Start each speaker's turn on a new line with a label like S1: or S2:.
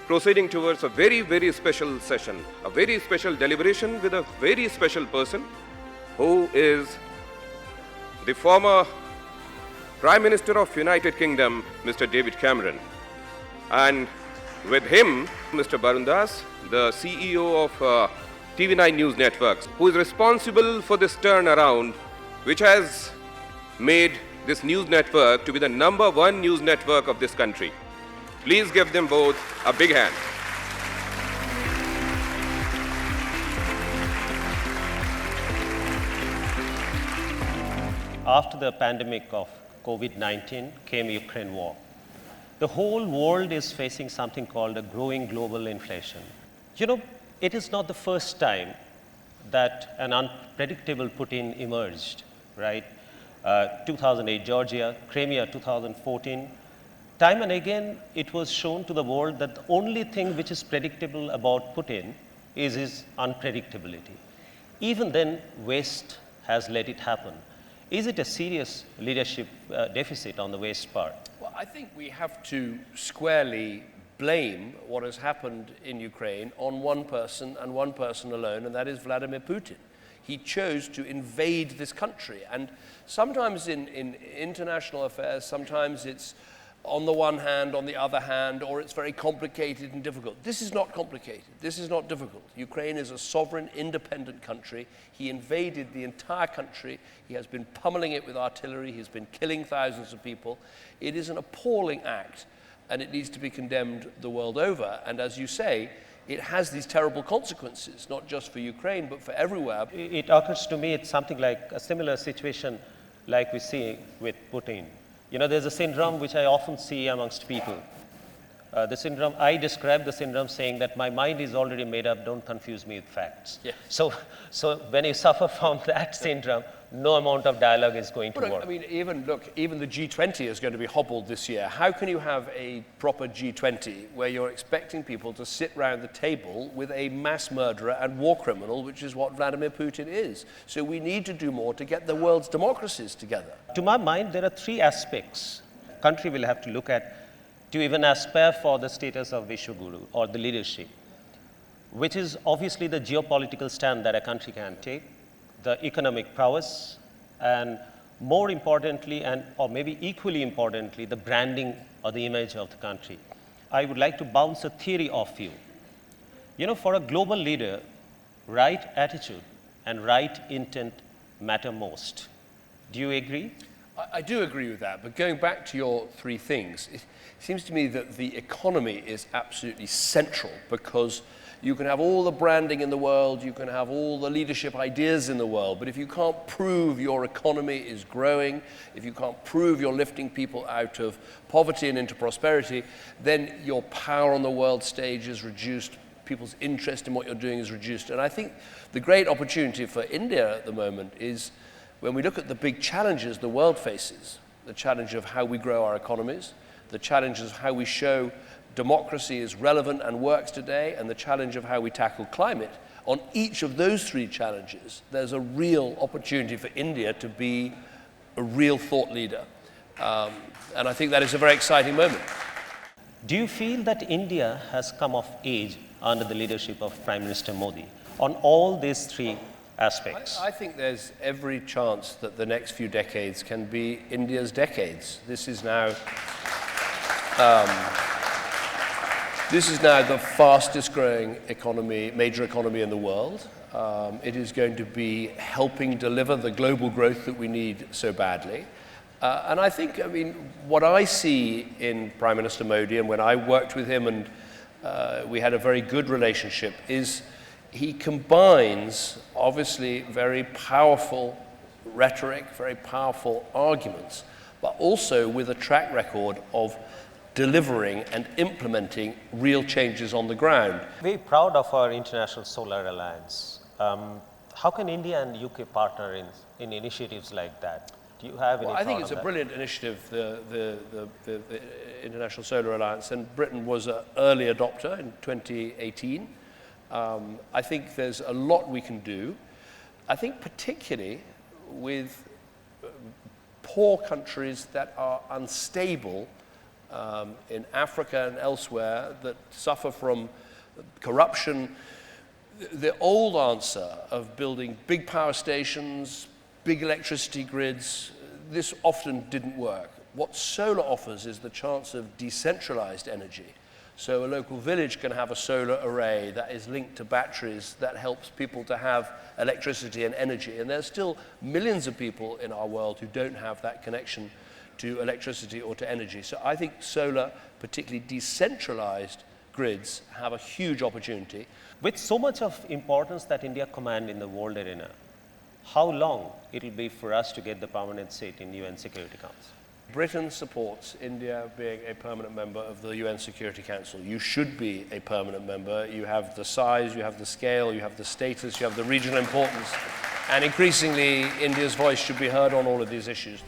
S1: proceeding towards a very, very special session, a very special deliberation with a very special person who is the former Prime Minister of United Kingdom, Mr. David Cameron. And with him, Mr. Barun, the CEO of TV9 News Networks, who is responsible for this turnaround, which has made this news network to be the #1 news network of this country. Please give them both a big hand.
S2: After the pandemic of COVID-19 came Ukraine war. The whole world is facing something called a growing global inflation. You know, it is not the first time that an unpredictable Putin emerged, right? 2008 Georgia, Crimea 2014. Time and again, it was shown to the world that the only thing which is predictable about Putin is his unpredictability. Even then, West has let it happen. Is it a serious leadership deficit on the West part?
S3: Well, I think we have to squarely blame what has happened in Ukraine on one person and one person alone, and that is Vladimir Putin. He chose to invade this country. And sometimes in international affairs, sometimes it's on the one hand, on the other hand, or it's very complicated and difficult. This is not complicated. This is not difficult. Ukraine is a sovereign, independent country. He invaded the entire country. He has been pummeling it with artillery. He's been killing thousands of people. It is an appalling act, and it needs to be condemned the world over. And as you say, it has these terrible consequences, not just for Ukraine, but for everywhere.
S2: It occurs to me it's something like a similar situation like we see with Putin. You know, there's a syndrome which I often see amongst people. The syndrome, I describe the syndrome saying that my mind is already made up, don't confuse me with facts.
S3: Yeah.
S2: So when you suffer from that syndrome, no amount of dialogue is going to work.
S3: I mean, even the G20 is going to be hobbled this year. How can you have a proper G20 where you're expecting people to sit round the table with a mass murderer and war criminal, which is what Vladimir Putin is? So we need to do more to get the world's democracies together.
S2: To my mind, there are three aspects country will have to look at to even aspire for the status of Vishwaguru or the leadership, which is obviously the geopolitical stand that a country can take, the economic prowess, and more importantly, or maybe equally importantly, the branding or the image of the country. I would like to bounce a theory off you. You know, for a global leader, right attitude and right intent matter most. Do you agree?
S3: I do agree with that, but going back to your three things, it seems to me that the economy is absolutely central, because you can have all the branding in the world, you can have all the leadership ideas in the world, but if you can't prove your economy is growing, if you can't prove you're lifting people out of poverty and into prosperity, then your power on the world stage is reduced, people's interest in what you're doing is reduced. And I think the great opportunity for India at the moment is when we look at the big challenges the world faces, the challenge of how we grow our economies, the challenge of how we show democracy is relevant and works today, and the challenge of how we tackle climate, on each of those three challenges, there's a real opportunity for India to be a real thought leader. And I think that is a very exciting moment.
S2: Do you feel that India has come of age under the leadership of Prime Minister Modi on all these three aspects?
S3: I think there's every chance that the next few decades can be India's decades. This is now the fastest growing economy, major economy in the world. It is going to be helping deliver the global growth that we need so badly. And I think, what I see in Prime Minister Modi, and when I worked with him and we had a very good relationship, is he combines, obviously, very powerful rhetoric, very powerful arguments, but also with a track record of delivering and implementing real changes on the ground.
S2: We're proud of our International Solar Alliance. How can India and UK partner in initiatives like that? Do you have any thought on that?
S3: I think it's a brilliant initiative, the International Solar Alliance, and Britain was an early adopter in 2018. I think there's a lot we can do. I think particularly with poor countries that are unstable in Africa and elsewhere that suffer from corruption. The old answer of building big power stations, big electricity grids, this often didn't work. What solar offers is the chance of decentralized energy. So a local village can have a solar array that is linked to batteries that helps people to have electricity and energy. And there's still millions of people in our world who don't have that connection to electricity or to energy. So I think solar, particularly decentralized grids, have a huge opportunity.
S2: With so much of importance that India commands in the world arena, how long it will be for us to get the permanent seat in UN Security Council?
S3: Britain supports India being a permanent member of the UN Security Council. You should be a permanent member. You have the size, you have the scale, you have the status, you have the regional importance. And increasingly, India's voice should be heard on all of these issues.